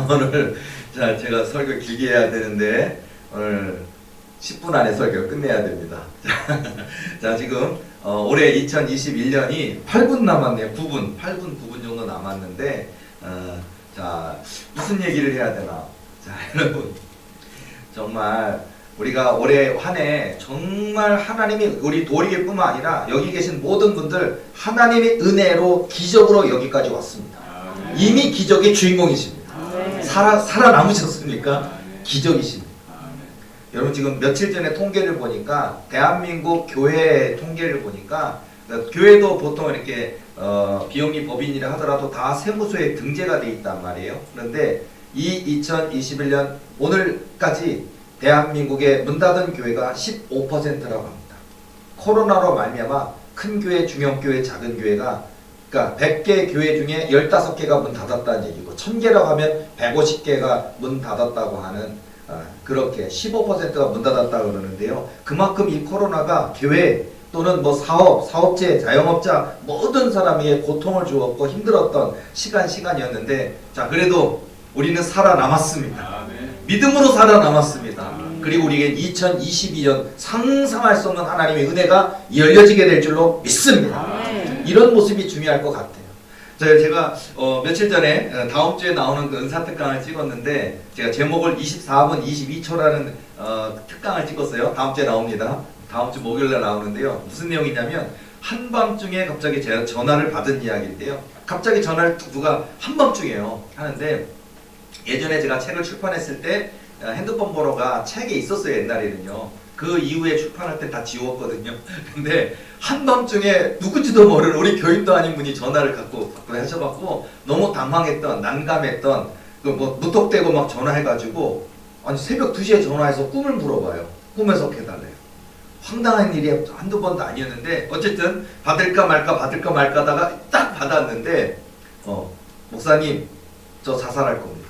오늘 제가 설교 길게 해야 되는데 오늘 10분 안에 설교를 끝내야 됩니다. 지금 올해 2021년이 8분 남았네요. 8분 9분 정도 남았는데 무슨 얘기를 해야 되나? 여러분 정말 우리가 올해 한 해 정말 하나님이 우리 도리계뿐만 아니라 여기 계신 모든 분들 하나님의 은혜로 기적으로 여기까지 왔습니다. 이미 기적의 주인공이십니다. 살아남으셨습니까? 기적이십니다. 여러분 지금 며칠 전에 통계를 보니까 대한민국 교회 통계를 보니까 교회도 보통 이렇게 비영리 법인이라 하더라도 다 세무서에 등재가 돼 있단 말이에요. 그런데 이 2021년 오늘까지 대한민국에 문 닫은 교회가 15%라고 합니다. 코로나로 말미암아 큰 교회, 중형교회, 작은 교회가 그러니까 100개 교회 중에 15개가 문 닫았다는 얘기고 1000개라고 하면 150개가 문 닫았다고 하는 그렇게 15%가 문 닫았다고 그러는데요. 그만큼 이 코로나가 교회 또는 뭐 사업체, 자영업자 모든 사람에게 고통을 주었고 힘들었던 시간이었는데 그래도 우리는 살아남았습니다. 믿음으로 살아남았습니다. 그리고 우리에게 2022년 상상할 수 없는 하나님의 은혜가 열려지게 될 줄로 믿습니다. 이런 모습이 중요할 것 같아요. 제가 며칠 전에 다음 주에 나오는 그 은사특강을 찍었는데 제가 제목을 24분 22초라는 특강을 찍었어요. 다음 주에 나옵니다. 다음 주 목요일날 나오는데요. 무슨 내용이냐면 한밤중에 갑자기 제가 전화를 받은 이야기인데요. 갑자기 전화를 누가 한밤중에요 하는데 예전에 제가 책을 출판했을 때 핸드폰 번호가 책에 있었어요. 옛날에는요. 그 이후에 출판할 때 다 지웠거든요. 근데 한밤중에 누군지도 모르는 우리 교인도 아닌 분이 전화를 갖고 하셔갖고 너무 당황했던 난감했던 무턱대고 막 전화해가지고 아니 새벽 2시에 전화해서 꿈을 물어봐요. 꿈에서 깨달래요. 황당한 일이 한두 번도 아니었는데 어쨌든 받을까 말까 하다가 딱 받았는데 목사님 저 자살할 겁니다.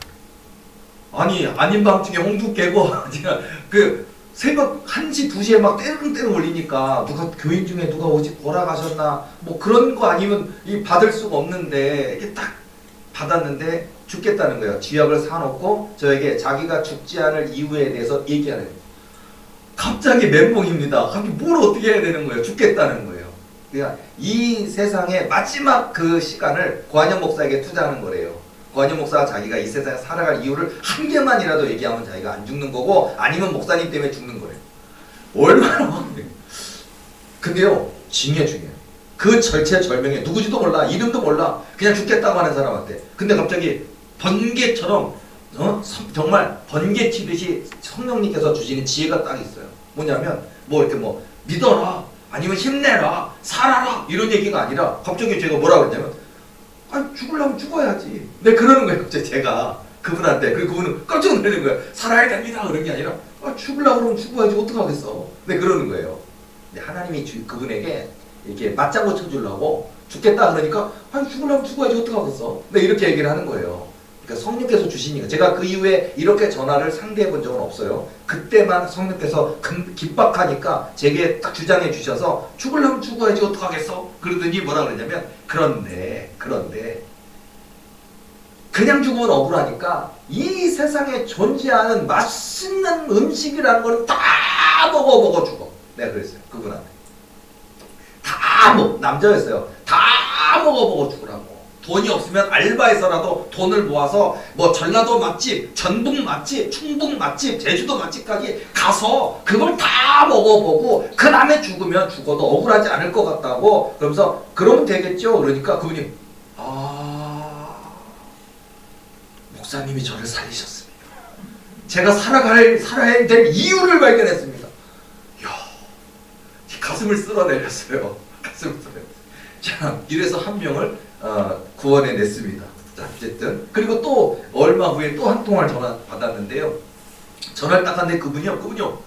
아니 아닌 밤중에 홍두 깨고 제가 새벽 1시 2시에 막 떼릉떼릉 울리니까 누가 교인 중에 누가 오직 돌아가셨나 뭐 그런 거 아니면 받을 수가 없는데 이렇게 딱 받았는데 죽겠다는 거예요. 쥐약을 사놓고 저에게 자기가 죽지 않을 이유에 대해서 얘기하는 거예요. 갑자기 멘붕입니다. 갑자기 뭘 어떻게 해야 되는 거예요? 죽겠다는 거예요. 그러니까 이 세상의 마지막 그 시간을 고한영 목사에게 투자하는 거래요. 고한영 목사가 자기가 이 세상에 살아갈 이유를 한 개만이라도 얘기하면 자기가 안 죽는 거고 아니면 목사님 때문에 죽는 거래요. 얼마나 근데요 중요해요. 그 절체절명에 누구지도 몰라 이름도 몰라 그냥 죽겠다고 하는 사람한테 근데 갑자기 번개처럼 정말 번개 치듯이 성령님께서 주시는 지혜가 딱 있어요. 뭐냐면 이렇게 믿어라 아니면 힘내라 살아라 이런 얘기가 아니라 갑자기 제가 뭐라 그랬냐면 죽으려면 죽어야지. 네 그러는 거예요. 갑자기 제가 그분한테 그리고 그분은 깜짝 놀라는 거예요. 살아야 됩니다 그런 게 아니라 죽으려고 그러면 죽어야지 어떡하겠어. 네 그러는 거예요. 근데 하나님이 그분에게 이렇게 맞장구 쳐주려고 죽겠다 그러니까 죽으려면 죽어야지 어떡하겠어. 네 이렇게 얘기를 하는 거예요. 그러니까 성령께서 주시니까 제가 그 이후에 이렇게 전화를 상대해 본 적은 없어요. 그때만 성령께서 긴박하니까 제게 딱 주장해 주셔서 죽으려면 죽어야지 어떡하겠어. 그러더니 뭐라 그러냐면 그런데 그냥 죽으면 억울하니까 이 세상에 존재하는 맛있는 음식이라는 거는 다 먹어 죽어. 내가 그랬어요. 그분한테 남자였어요. 다 먹어 죽으라고. 돈이 없으면 알바해서라도 돈을 모아서 전라도 맛집, 전북 맛집, 충북 맛집, 제주도 맛집까지 가서 그걸 다 먹어보고 그 다음에 죽으면 죽어도 억울하지 않을 것 같다고 그러면서 그러면 되겠죠? 그러니까 그분이 목사님이 저를 살리셨습니다. 제가 살아야 될 이유를 발견했습니다. 이야, 가슴을 쓸어내렸어요. 이래서 한 명을 구원해냈습니다. 어쨌든 그리고 또 얼마 후에 또 한 통을 전화 받았는데요. 전화를 딱 하는데 그분이요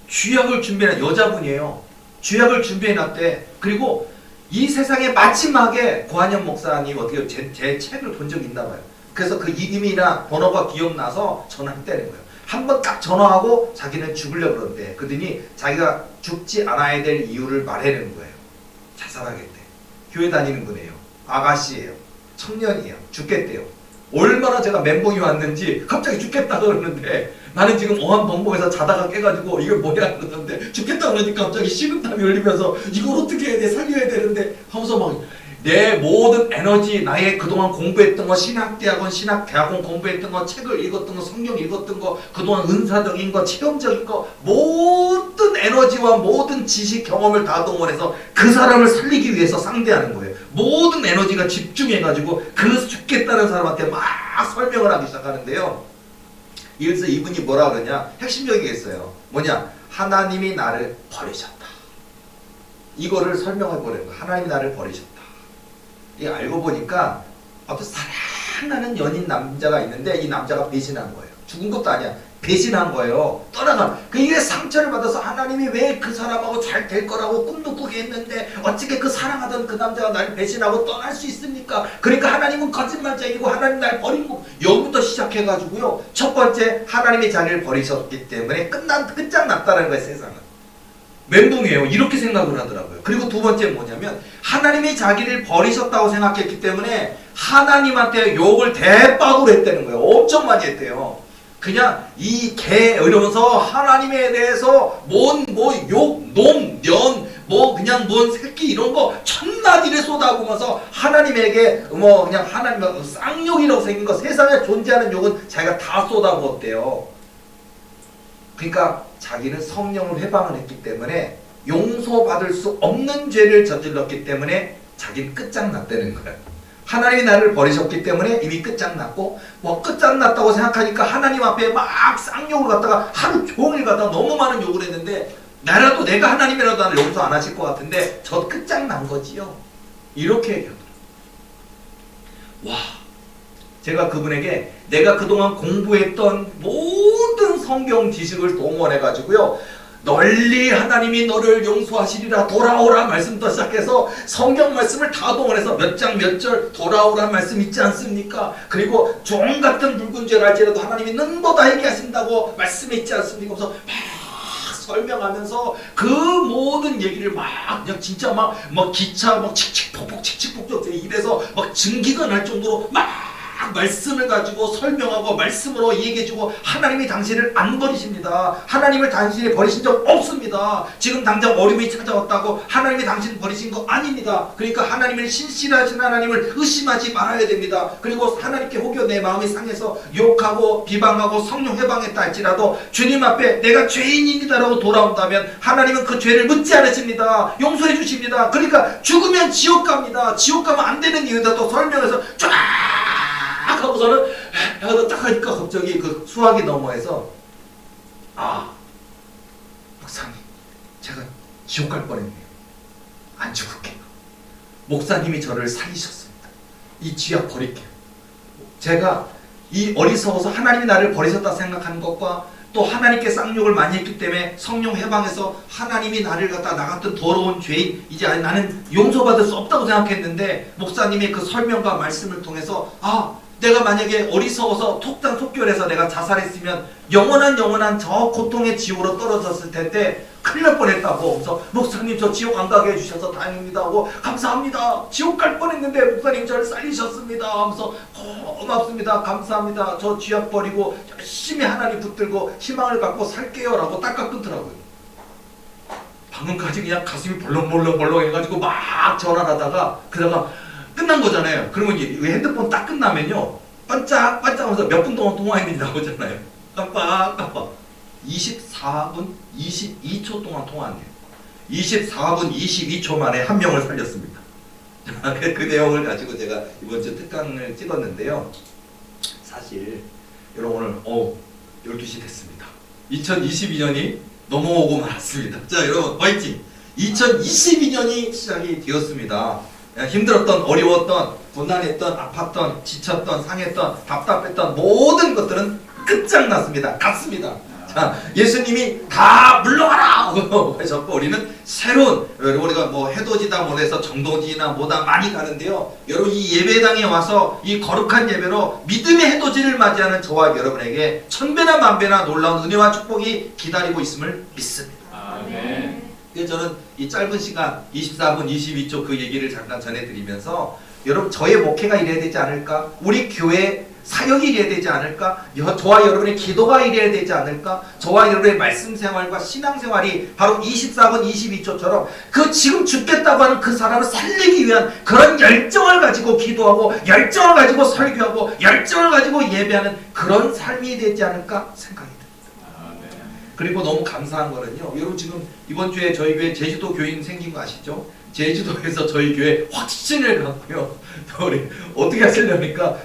쥐약을 준비해놨 여자분이에요. 쥐약을 준비해놨대. 그리고 이 세상의 마지막에 고한영 목사님 어떻게 제 책을 본 적이 있나 봐요. 그래서 그 이름이나 번호가 기억나서 전화했다는 거예요. 한번 딱 전화하고 자기는 죽으려고 그러는데 그러더니 자기가 죽지 않아야 될 이유를 말해내는 거예요. 자살하겠대. 교회 다니는 분이에요. 아가씨예요. 청년이에요. 죽겠대요. 얼마나 제가 멘붕이 왔는지 갑자기 죽겠다 그러는데 나는 지금 어안벙벙해서 자다가 깨가지고 이게 뭐야 그러는데 죽겠다 그러니까 갑자기 식은땀이 흘리면서 이걸 어떻게 해야 돼 살려야 되는데 하면서 막 내 모든 에너지 나의 그동안 공부했던 거 신학대학원 신학대학원 공부했던 거 책을 읽었던 거 성경 읽었던 거 그동안 은사적인 거 체험적인 거 모든 에너지와 모든 지식 경험을 다 동원해서 그 사람을 살리기 위해서 상대하는 거예요. 모든 에너지가 집중해가지고 그 죽겠다는 사람한테 막 설명을 하기 시작하는데요. 그래서 이분이 뭐라 그러냐 핵심적이겠어요. 뭐냐 하나님이 나를 버리셨다. 이거를 설명해 보려는 거예요. 하나님이 나를 버리셨다. 이 알고 보니까 어떤 사랑하는 연인 남자가 있는데 이 남자가 배신한 거예요. 죽은 것도 아니야. 배신한 거예요. 떠나간. 이게 상처를 받아서 하나님이 왜 그 사람하고 잘 될 거라고 꿈도 꾸게 했는데 어떻게 그 사랑하던 그 남자가 날 배신하고 떠날 수 있습니까? 그러니까 하나님은 거짓말쟁이고 하나님 날 버린 거 여기부터 시작해가지고요. 첫 번째 하나님이 자기를 버리셨기 때문에 끝장났다는 거예요. 세상은. 멘붕이에요. 이렇게 생각을 하더라고요. 그리고 두 번째 뭐냐면 하나님이 자기를 버리셨다고 생각했기 때문에 하나님한테 욕을 대박으로 했다는 거예요. 엄청 많이 했대요. 그냥 이 개 이러면서 하나님에 대해서 뭔 뭐 욕, 놈, 년, 뭐 그냥 뭔 새끼 이런 거 천마디를 쏟아부으면서 하나님에게 뭐 그냥 하나님 쌍욕이라고 생긴 거 세상에 존재하는 욕은 자기가 다 쏟아부었대요. 그러니까 자기는 성령을 회방을 했기 때문에 용서받을 수 없는 죄를 저질렀기 때문에 자기는 끝장났다는 거예요. 하나님이 나를 버리셨기 때문에 이미 끝장났고 뭐 끝장났다고 생각하니까 하나님 앞에 막 쌍욕을 갖다가 하루 종일 갖다가 너무 많은 욕을 했는데 나라도 내가 하나님이라도 나를 용서 안 하실 것 같은데 저 끝장난 거지요. 이렇게 얘기하더라고요. 와, 제가 그분에게 내가 그동안 공부했던 모든 성경 지식을 동원해가지고요. 널리 하나님이 너를 용서하시리라 돌아오라 말씀부터 시작해서 성경 말씀을 다 동원해서 몇 장 몇 절 돌아오라 말씀 있지 않습니까? 그리고 종 같은 붉은 죄를 할지라도 하나님이 눈보다 회개하신다고 말씀이 있지 않습니까? 그래서 막 설명하면서 그 모든 얘기를 막 그냥 진짜 막 기차 막 칙칙폭폭 칙칙폭폭 입에서 막 증기가 날 정도로 막 말씀을 가지고 설명하고 말씀으로 얘기해주고 하나님이 당신을 안 버리십니다. 하나님을 당신이 버리신 적 없습니다. 지금 당장 어려움이 찾아왔다고 하나님이 당신 버리신 거 아닙니다. 그러니까 하나님을 신실하신 하나님을 의심하지 말아야 됩니다. 그리고 하나님께 혹여 내 마음이 상해서 욕하고 비방하고 성령 회방했다 할지라도 주님 앞에 내가 죄인입니다라고 돌아온다면 하나님은 그 죄를 묻지 않으십니다. 용서해 주십니다. 그러니까 죽으면 지옥 갑니다. 지옥 가면 안 되는 이유도 설명해서 쫙 하고서는 딱 하니까 갑자기 그 수화기 너머에서 아 목사님 제가 지옥 갈 뻔했네요. 안 죽을게요. 목사님이 저를 살리셨습니다. 이 쥐약 버릴게요. 제가 이 어리석어서 하나님이 나를 버리셨다 생각하는 것과 또 하나님께 쌍욕을 많이 했기 때문에 성령 해방해서 하나님이 나를 갖다 나 같은 더러운 죄인 이제 나는 용서받을 수 없다고 생각했는데 목사님의 그 설명과 말씀을 통해서 아 내가 만약에 어리석어서 속단속결해서 내가 자살했으면 영원한 저 고통의 지옥으로 떨어졌을 텐데 큰일 날 뻔했다고. 그래서 목사님 저 지옥 안 가게 해주셔서 다행입니다 하고 감사합니다. 지옥 갈 뻔했는데 목사님 저를 살리셨습니다 하면서 고맙습니다. 감사합니다. 저 쥐약 버리고 열심히 하나님 붙들고 희망을 갖고 살게요 라고 딱딱 끊더라고요. 방금까지 그냥 가슴이 벌렁벌렁 해가지고 막 전화를 하다가 그러다가 끝난 거잖아요. 그러면 핸드폰 딱 끝나면요 반짝반짝하면서 몇 분 동안 통화했는지 나오잖아요. 깜빡깜빡 24분 22초 동안 통화했네요. 24분 22초 만에 한 명을 살렸습니다. 그 내용을 가지고 제가 이번 주 특강을 찍었는데요. 사실 여러분 오늘 12시 됐습니다. 2022년이 넘어오고 말았습니다. 자 여러분 화이팅! 2022년이 시작이 되었습니다. 힘들었던 어려웠던 고난했던 아팠던 지쳤던 상했던 답답했던 모든 것들은 끝장났습니다. 갔습니다. 자, 예수님이 다 물러가라 하셨고 우리는 새로운 우리가 뭐 해돋이다 못해서 정도지나 뭐다 많이 가는데요. 여러분 이 예배당에 와서 이 거룩한 예배로 믿음의 해돋이를 맞이하는 저와 여러분에게 천배나 만배나 놀라운 은혜와 축복이 기다리고 있음을 믿습니다. 아멘. 그래서 저는 이 짧은 시간 24분 22초 그 얘기를 잠깐 전해드리면서 여러분 저의 목회가 이래야 되지 않을까? 우리 교회 사역이 이래야 되지 않을까? 저와 여러분의 기도가 이래야 되지 않을까? 저와 여러분의 말씀 생활과 신앙 생활이 바로 24분 22초처럼 그 지금 죽겠다고 하는 그 사람을 살리기 위한 그런 열정을 가지고 기도하고 열정을 가지고 설교하고 열정을 가지고 예배하는 그런 삶이 되지 않을까 생각이 듭니다. 그리고 너무 감사한 거는요. 여러분 지금 이번 주에 저희 교회 제주도 교인 생긴 거 아시죠? 제주도에서 저희 교회 확신을 갖고요. 우리 어떻게 하시려니까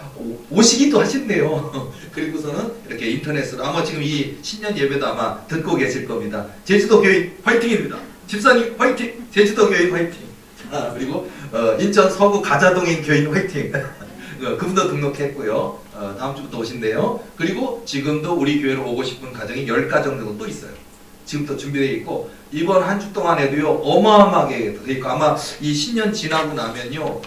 오시기도 하신대요. 그리고서는 이렇게 인터넷으로 아마 지금 이 신년 예배도 아마 듣고 계실 겁니다. 제주도 교인 화이팅입니다. 집사님 화이팅. 제주도 교인 화이팅. 그리고 인천 서구 가자동인 교인 화이팅. 그분도 등록했고요. 다음 주부터 오신대요. 그리고 지금도 우리 교회로 오고 싶은 가정이 10가정 정도 또 있어요. 지금부터 준비되어 있고 이번 한 주 동안에도요 어마어마하게 돼 있고 아마 이 신년 지나고 나면요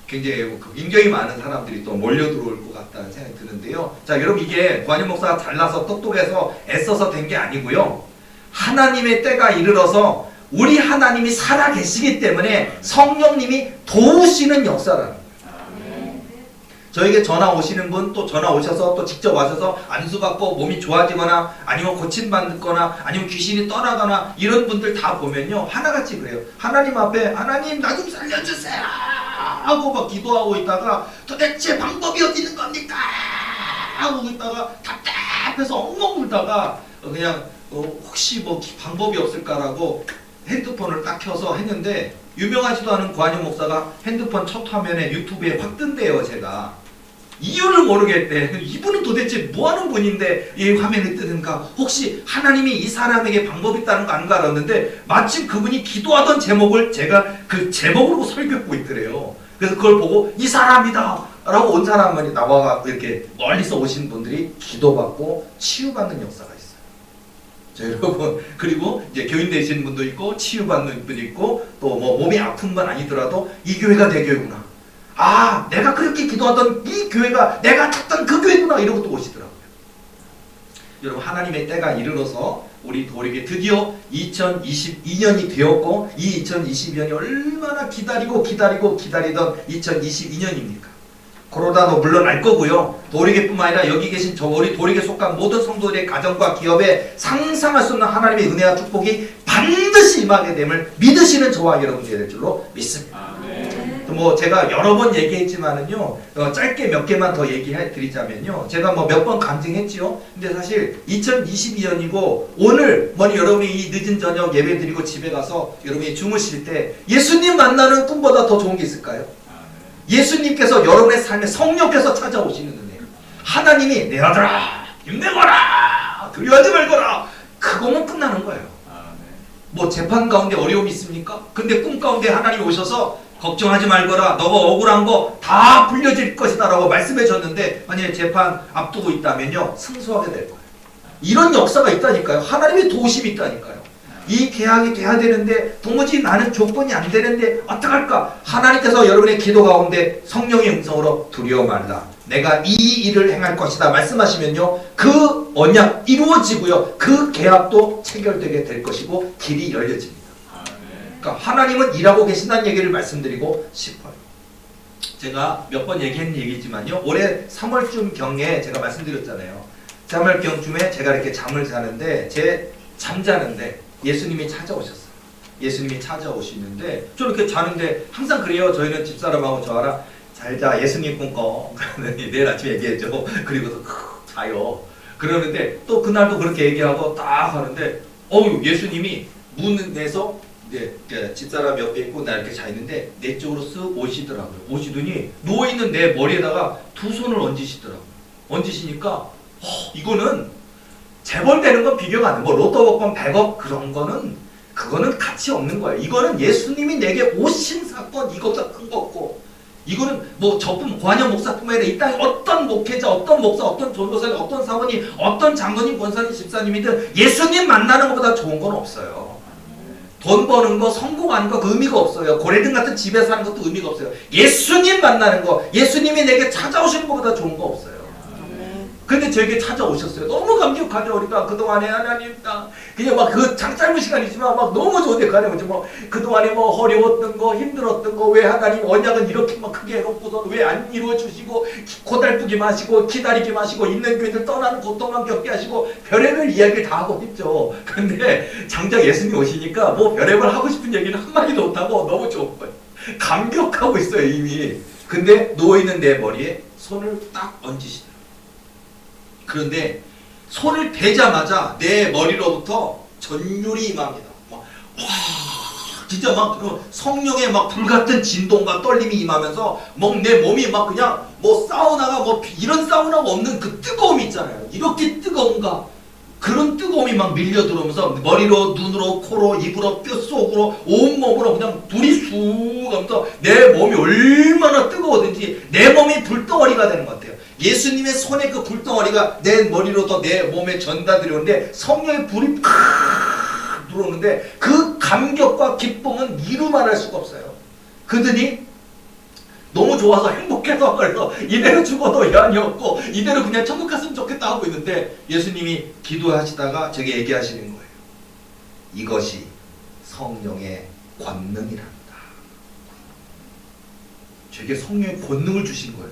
굉장히 인격이 많은 사람들이 또 몰려 들어올 것 같다는 생각이 드는데요. 자 여러분 이게 관임 목사가 잘나서 똑똑해서 애써서 된 게 아니고요. 하나님의 때가 이르러서 우리 하나님이 살아 계시기 때문에 성령님이 도우시는 역사라는 거예요. 저에게 전화 오시는 분 또 전화 오셔서 또 직접 와셔서 안수 받고 몸이 좋아지거나 아니면 고침받거나 아니면 귀신이 떠나거나 이런 분들 다 보면요 하나같이 그래요. 하나님 앞에 하나님 나 좀 살려주세요 하고 막 기도하고 있다가 도대체 방법이 어디 있는 겁니까 하고 있다가 답답해서 엉엉 울다가 그냥 혹시 뭐 방법이 없을까라고 핸드폰을 딱 켜서 했는데 유명하지도 않은 관임 목사가 핸드폰 첫 화면에 유튜브에 확 뜬대요. 제가 이유를 모르겠대. 이분은 도대체 뭐하는 분인데 이 화면에 뜨는가? 혹시 하나님이 이 사람에게 방법이 있다는 거 아닌가 알았는데 마침 그분이 기도하던 제목을 제가 그 제목으로 설교하고 있더래요. 그래서 그걸 보고 이 사람이다 라고 온 사람만이 나와갖고 이렇게 멀리서 오신 분들이 기도받고 치유받는 역사가 있어요. 자, 여러분 그리고 이제 교인 되시는 분도 있고 치유받는 분도 있고 또 뭐 몸이 아픈 건 아니더라도 이 교회가 내 교회구나. 아 내가 그렇게 기도하던 이 교회가 내가 찾던 그 교회구나 이러고 또 오시더라고요. 여러분 하나님의 때가 이르러서 우리 도리게 드디어 2022년이 되었고 이 2022년이 얼마나 기다리던 2022년입니까? 코로나도 물러날 거고요. 도리게뿐만 아니라 여기 계신 저 우리 도리게 속한 모든 성도들의 가정과 기업에 상상할 수 없는 하나님의 은혜와 축복이 반드시 임하게 됨을 믿으시는 저와 여러분들이 될 줄로 믿습니다. 뭐 제가 여러 번 얘기했지만은요 짧게 몇 개만 더 얘기해 드리자면요 제가 뭐 몇 번 간증했지요. 근데 사실 2022년이고 오늘 뭐 여러분이 이 늦은 저녁 예배 드리고 집에 가서 여러분이 주무실 때 예수님 만나는 꿈보다 더 좋은 게 있을까요? 예수님께서 여러분의 삶에 성령께서 찾아오시는 은혜. 하나님이 내 아들아 힘내거라 두려워하지 말거라 그거면 끝나는 거예요. 뭐 재판 가운데 어려움이 있습니까? 근데 꿈 가운데 하나님이 오셔서 걱정하지 말거라 너가 억울한 거 다 풀려질 것이다 라고 말씀해 줬는데 만약에 재판 앞두고 있다면요 승소하게 될 거예요. 이런 역사가 있다니까요. 하나님의 도우심이 있다니까요. 이 계약이 돼야 되는데 도무지 나는 조건이 안 되는데 어떡할까? 하나님께서 여러분의 기도 가운데 성령의 음성으로 두려워 말라 내가 이 일을 행할 것이다 말씀하시면요 그 언약 이루어지고요 그 계약도 체결되게 될 것이고 길이 열려집니다. 그러니까 하나님은 일하고 계신다는 얘기를 말씀드리고 싶어요. 제가 몇 번 얘기한 얘기지만요 올해 3월쯤 경에 제가 말씀드렸잖아요. 3월경쯤에 제가 이렇게 잠을 자는데 제 잠자는데 예수님이 찾아오셨어요. 예수님이 찾아오시는데 저 이렇게 자는데 항상 그래요. 저희는 집사람하고 저하라 잘자 예수님 꿈꿔 내일 아침에 얘기해줘. 그리고서 자요. 그러는데 또 그날도 그렇게 얘기하고 딱 하는데 예수님이 문에서 이제 집사람 옆에 있고 나 이렇게 자 있는데 내 쪽으로 쓱 오시더라고요. 오시더니 누워있는 내 머리에다가 두 손을 얹으시더라고요. 얹으시니까 이거는 재벌 되는 건 비교가 안 돼. 뭐 로또 복권 100억 그런 거는 그거는 가치 없는 거예요. 이거는 예수님이 내게 오신 사건 이것보다 큰 거고 이거는 뭐 저뿐 관영 목사뿐만 아니라 이 땅에 어떤 목회자 어떤 목사 어떤 전도사 어떤 사모님 어떤 장로님 권사님 집사님이든 예수님 만나는 것보다 좋은 건 없어요. 돈 버는 거 성공하는 거 그 의미가 없어요. 고래등 같은 집에 사는 것도 의미가 없어요. 예수님 만나는 거 예수님이 내게 찾아오시는 것보다 좋은 거 없어요. 근데 그때 저에게 찾아오셨어요. 너무 감격하죠. 우리가 그동안에 하나님 그냥 막 그 짧은 시간이지만 막 너무 좋은데 가는 뭐 그동안에 뭐 어려웠던 거 힘들었던 거 왜 하나님 언약은 이렇게 막 크게 해놓고서 왜 안 이루어 주시고 고달프기만 하시고 기다리기만 하시고 있는 교회들 떠나는 고통만 겪게 하시고 별의별 이야기를 다 하고 있죠. 근데 장작 예수님 오시니까 뭐 별의별 하고 싶은 얘기는 한마디도 못하고 너무 좋은 거예요. 감격하고 있어요 이미. 근데 누워있는 내 머리에 손을 딱 얹으시더라고요. 그런데 손을 대자마자 내 머리로부터 전율이 임합니다. 와, 진짜 막 성령의 막 불같은 진동과 떨림이 임하면서 막 내 몸이 막 그냥 뭐 사우나가 뭐 이런 사우나가 없는 그 뜨거움이 있잖아요. 이렇게 뜨거운가? 그런 뜨거움이 막 밀려 들어오면서 머리로, 눈으로, 코로, 입으로, 뼛속으로, 온몸으로 그냥 불이 쑥 하면서 내 몸이 얼마나 뜨거워든지 내 몸이 불덩어리가 되는 것 같아요. 예수님의 손에 그 불덩어리가 내 머리로도 내 몸에 전달이 오는데 성령의 불이 팍 들어오는데 그 감격과 기쁨은 이루 말할 수가 없어요. 그들이 너무 좋아서 행복해서 그래서 이대로 죽어도 여한이 없고 이대로 그냥 천국 갔으면 좋겠다 하고 있는데 예수님이 기도하시다가 저게 얘기하시는 거예요. 이것이 성령의 권능이란다. 저게 성령의 권능을 주신 거예요.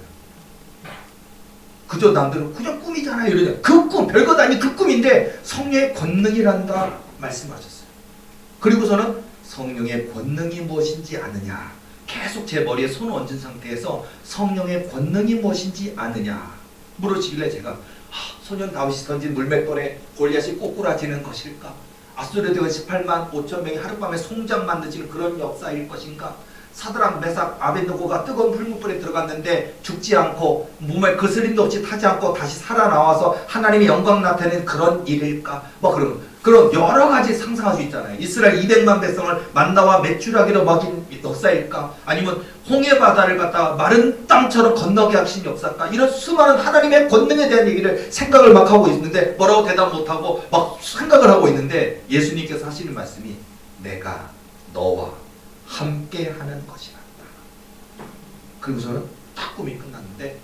그저 남들은 그냥 꿈이잖아요 이러냐. 그 꿈 별것 아닌 그 꿈인데 성령의 권능이란다 말씀하셨어요. 그리고서는 성령의 권능이 무엇인지 아느냐. 계속 제 머리에 손을 얹은 상태에서 성령의 권능이 무엇인지 아느냐 물으시길래 제가 소년 다윗이 던진 물맷돌에 골리앗이 꼬꾸라지는 것일까? 아수르 대원 18만 5천 명이 하룻밤에 송장 만드시는 그런 역사일 것인가? 사드락 메삭 아벤노고가 뜨거운 불문불에 들어갔는데 죽지 않고 몸에 거스림도 없이 타지 않고 다시 살아나와서 하나님의 영광 나타내는 그런 일일까? 뭐 그런 여러 가지 상상할 수 있잖아요. 이스라엘 200만 백성을 만나와 메추라기로 먹인 역사일까? 아니면 홍해 바다를 갖다가 마른 땅처럼 건너게 하신 역사일까? 이런 수많은 하나님의 권능에 대한 얘기를 생각을 막 하고 있는데 뭐라고 대답 못하고 막 생각을 하고 있는데 예수님께서 하시는 말씀이 내가 너와 함께 하는 것이란다. 그리고서는 딱 꿈이 끝났는데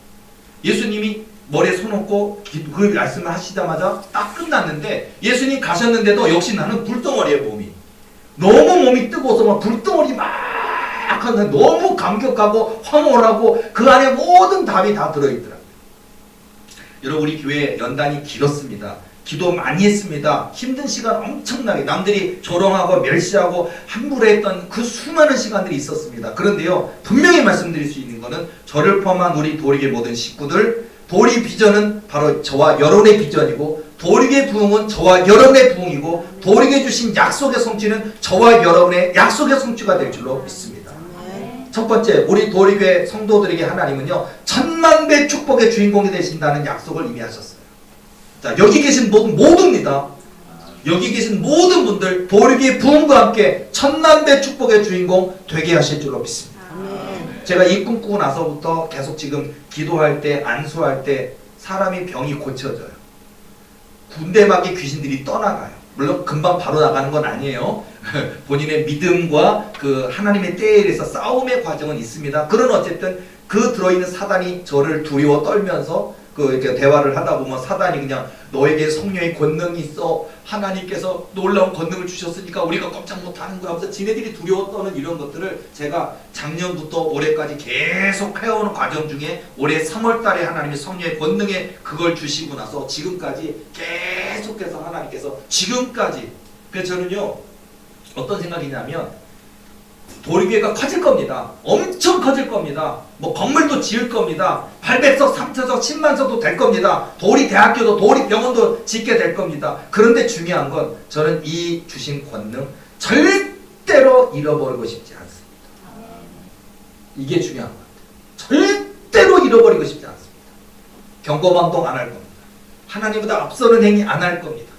예수님이 머리에 손 얹고 그 말씀을 하시자마자 딱 끝났는데 예수님 가셨는데도 역시 나는 불덩어리의 몸이 너무 몸이 뜨거워서 막 불덩어리 막 하는데 너무 감격하고 황홀하고 그 안에 모든 답이 다 들어있더라고요. 여러분 우리 교회 연단이 길었습니다. 기도 많이 했습니다. 힘든 시간 엄청나게 남들이 조롱하고 멸시하고 함부로 했던 그 수많은 시간들이 있었습니다. 그런데요 분명히 말씀드릴 수 있는 것은 저를 포함한 우리 도리계 모든 식구들 도리 비전은 바로 저와 여러분의 비전이고 도리계 부흥은 저와 여러분의 부흥이고 도리계 주신 약속의 성취는 저와 여러분의 약속의 성취가 될 줄로 믿습니다. 첫 번째 우리 도리계 성도들에게 하나님은요 1000만배 축복의 주인공이 되신다는 약속을 이미 하셨어요. 자, 여기 계신 모두입니다. 여기 계신 모든 분들 도리계의 부흥과 함께 1000만배 축복의 주인공 되게 하실 줄로 믿습니다. 제가 이 꿈 꾸고 나서부터 계속 지금 기도할 때 안수할 때 사람이 병이 고쳐져요. 군대막이 귀신들이 떠나가요. 물론 금방 바로 나가는 건 아니에요. 본인의 믿음과 그 하나님의 때에 의해서 싸움의 과정은 있습니다. 그런 어쨌든 그 들어있는 사단이 저를 두려워 떨면서 이렇게 대화를 하다 보면 사단이 그냥 너에게 성령의 권능이 있어 하나님께서 놀라운 권능을 주셨으니까 우리가 꼼짝 못하는 거야 하면서 지네들이 두려워 떠는 이런 것들을 제가 작년부터 올해까지 계속 해오는 과정 중에 올해 3월달에 하나님이 성령의 권능에 그걸 주시고 나서 지금까지 계속해서 하나님께서 지금까지 그래서 저는요 어떤 생각이냐면 도리교회가 커질 겁니다. 엄청 커질 겁니다. 뭐 건물도 지을 겁니다. 800석, 3천석, 10만석도 될 겁니다. 도리대학교도 도리병원도 짓게 될 겁니다. 그런데 중요한 건 저는 이 주신 권능 절대로 잃어버리고 싶지 않습니다. 이게 중요한 것 같아요. 절대로 잃어버리고 싶지 않습니다. 경고방동 안 할 겁니다. 하나님보다 앞서는 행위 안 할 겁니다.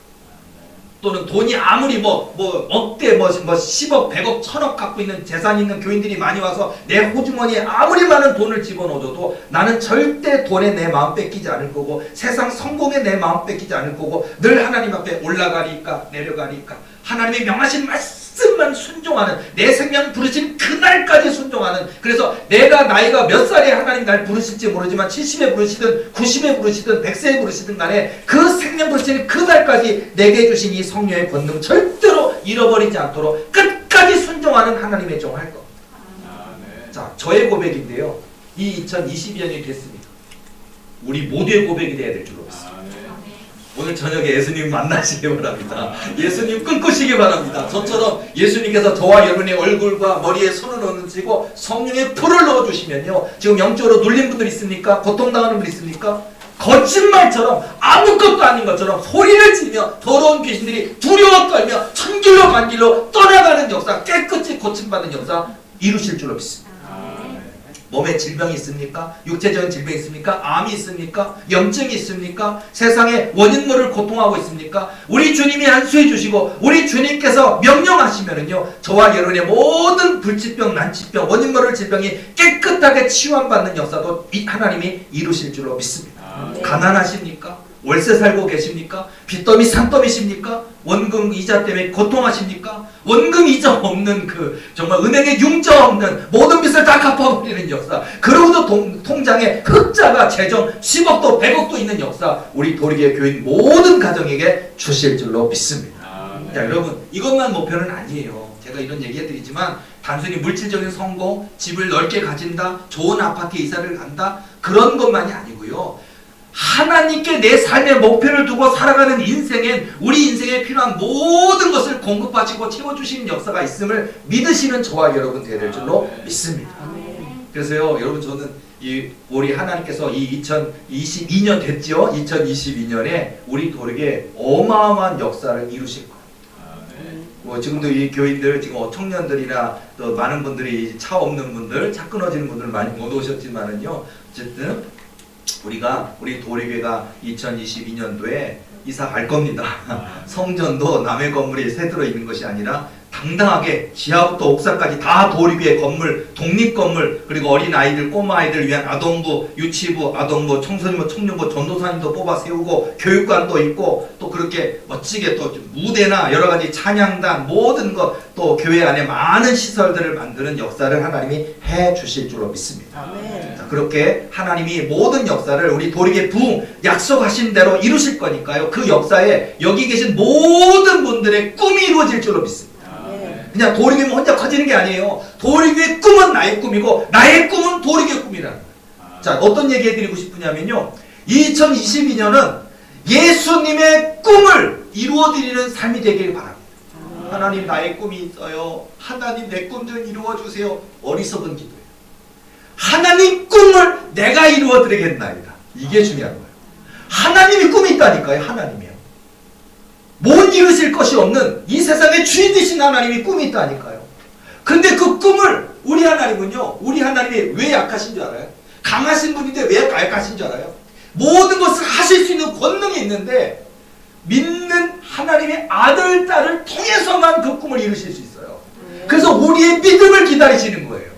또는 돈이 아무리 억대 10억, 100억, 1000억 갖고 있는 재산 있는 교인들이 많이 와서 내 호주머니에 아무리 많은 돈을 집어넣어줘도 나는 절대 돈에 내 마음 뺏기지 않을 거고 세상 성공에 내 마음 뺏기지 않을 거고 늘 하나님 앞에 올라가리까 내려가리까 하나님의 명하신 말씀 말씀만 순종하는, 내 생명 부르신 그날까지 순종하는, 그래서 내가 나이가 몇 살에 하나님 날 부르실지 모르지만 70에 부르시든 90에 부르시든 100세에 부르시든 간에 그 생명 부르시는 그날까지 내게 주신 이 성령의 권능 절대로 잃어버리지 않도록 끝까지 순종하는 하나님의 종 할 겁니다. 자, 저의 고백인데요. 이 2022년이 됐습니다. 우리 모두의 고백이 돼야 될 줄로 믿습니다. 오늘 저녁에 예수님 만나시기 바랍니다. 예수님 꿈꾸시기 바랍니다. 저처럼 예수님께서 저와 여러분의 얼굴과 머리에 손을 얹으시고 성령의 풀을 넣어주시면요, 지금 영적으로 눌린 분들 있습니까? 고통당하는 분 있습니까? 거짓말처럼 아무것도 아닌 것처럼 소리를 지르며 더러운 귀신들이 두려워 떨며 천길로 만길로 떠나가는 역사, 깨끗이 고침받는 역사 이루실 줄로 믿습니다. 몸에 질병이 있습니까? 육체적인 질병이 있습니까? 암이 있습니까? 염증이 있습니까? 세상에 원인 모를 고통하고 있습니까? 우리 주님이 안수해 주시고 우리 주님께서 명령하시면은요, 저와 여러분의 모든 불치병, 난치병, 원인 모를 질병이 깨끗하게 치유받는 역사도 하나님이 이루실 줄로 믿습니다. 가난하십니까? 월세 살고 계십니까? 빚더미 산더미십니까? 원금 이자 때문에 고통하십니까? 원금 이자 없는 정말 은행에 융자 없는 모든 빚을 다 갚아버리는 역사, 그러고도 통장에 흑자가 재정 10억도 100억도 있는 역사 우리 도리교회 교인 모든 가정에게 주실 줄로 믿습니다. 자, 여러분, 이것만 목표는 아니에요. 제가 이런 얘기해드리지만 단순히 물질적인 성공, 집을 넓게 가진다, 좋은 아파트에 이사를 간다, 그런 것만이 아니고요, 하나님께 내 삶의 목표를 두고 살아가는 인생엔 우리 인생에 필요한 모든 것을 공급하시고 채워주시는 역사가 있음을 믿으시는 저와 여러분 되될 줄로 믿습니다. 그래서요, 여러분, 저는 우리 하나님께서 이 2022년 됐죠? 2022년에 우리 도리에 어마어마한 역사를 이루실 거예요. 지금도 이 교인들, 지금 청년들이나 또 많은 분들이 차 없는 분들, 차 끊어지는 분들 많이 못 오셨지만은요, 어쨌든 우리 도리교회가 2022년도에 이사 갈 겁니다. 성전도 남의 건물이 새 들어 있는 것이 아니라 당당하게 지하부터 옥상까지 다 도리교회 건물, 독립건물, 그리고 어린아이들, 꼬마아이들 위한 아동부, 유치부, 아동부, 청소년부, 청년부, 전도사님도 뽑아 세우고 교육관도 있고, 또 그렇게 멋지게 또 무대나 여러가지 찬양단 모든 것, 또 교회 안에 많은 시설들을 만드는 역사를 하나님이 해 주실 줄로 믿습니다. 자, 그렇게 하나님이 모든 역사를 우리 도리교회 부흥 약속하신 대로 이루실 거니까요, 그 역사에 여기 계신 모든 분들의 꿈이 이루어질 줄로 믿습니다. 그냥 도리교회만 혼자 커지는 게 아니에요. 도리교회의 꿈은 나의 꿈이고 나의 꿈은 도리교회 꿈이라는 거예요. 자, 어떤 얘기 해드리고 싶으냐면요, 2022년은 예수님의 꿈을 이루어드리는 삶이 되길 바랍니다. 하나님, 나의 꿈이 있어요. 하나님, 내 꿈 좀 이루어주세요. 어리석은 기도예요. 하나님 꿈을 내가 이루어드리겠나이다. 이게 중요한 거예요. 하나님이 꿈이 있다니까요. 하나님이요. 못 이루실 것이 없는 이 세상의 주인 되신 하나님이 꿈이 있다니까요. 근데 그 꿈을 우리 하나님은요, 우리 하나님이 왜 약하신 줄 알아요? 강하신 분인데 왜 약하신 줄 알아요? 모든 것을 하실 수 있는 권능이 있는데 믿는 하나님의 아들, 딸을 통해서만 그 꿈을 이루실 수 있어요. 그래서 우리의 믿음을 기다리시는 거예요.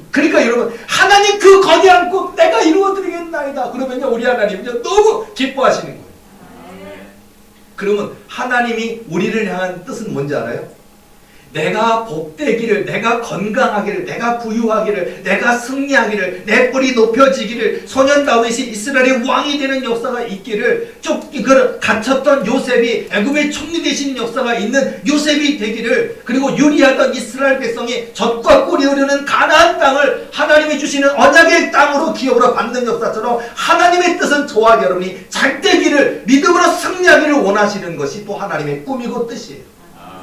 그러니까 여러분, 하나님 그 거대한 꿈 내가 이루어드리겠나이다. 그러면요, 우리 하나님은요, 너무 기뻐하시는 거예요. 그러면 하나님이 우리를 향한 뜻은 뭔지 알아요? 내가 복되기를, 내가 건강하기를, 내가 부유하기를, 내가 승리하기를, 내 뿔이 높여지기를, 소년 다윗이 이스라엘의 왕이 되는 역사가 있기를, 갇혔던 요셉이 애굽의 총리 되시는 역사가 있는 요셉이 되기를, 그리고 유리하던 이스라엘 백성이 젖과 꿀이 흐르는 가나안 땅을 하나님이 주시는 언약의 땅으로 기업으로 받는 역사처럼 하나님의 뜻은 저와 여러분이 잘 되기를, 믿음으로 승리하기를 원하시는 것이 또 하나님의 꿈이고 뜻이에요.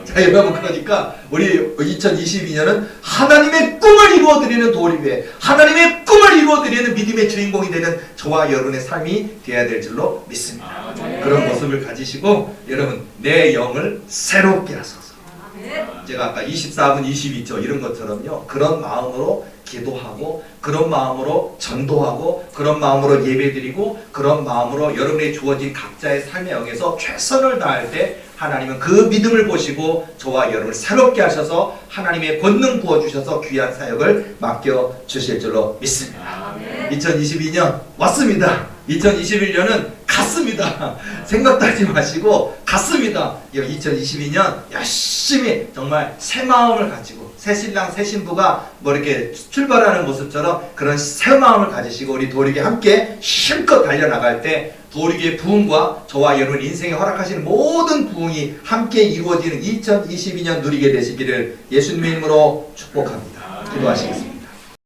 자, 여러분, 그러니까 우리 2022년은 하나님의 꿈을 이루어드리는 도리교회, 하나님의 꿈을 이루어드리는 믿음의 주인공이 되는 저와 여러분의 삶이 되어야 될 줄로 믿습니다. 그런 모습을 가지시고 여러분, 내 영을 새롭게 하소서. 제가 아까 24분 22초 이런 것처럼요, 그런 마음으로 기도하고, 그런 마음으로 전도하고, 그런 마음으로 예배드리고, 그런 마음으로 여러분의 주어진 각자의 삶의 영에서 최선을 다할 때 하나님은 그 믿음을 보시고 저와 여러분을 새롭게 하셔서 하나님의 권능 부어주셔서 귀한 사역을 맡겨주실 줄로 믿습니다. 2022년 왔습니다. 2021년은 갔습니다. 생각도 하지 마시고 갔습니다. 2022년 열심히 정말 새 마음을 가지고 새 신랑 새 신부가 뭐 이렇게 출발하는 모습처럼 그런 새 마음을 가지시고 우리 도리교회 함께 힘껏 달려나갈 때 도리교회 부흥과 저와 여러분 인생에 허락하시는 모든 부흥이 함께 이루어지는 2022년 누리게 되시기를 예수님의 이름으로 축복합니다. 기도하시겠습니다.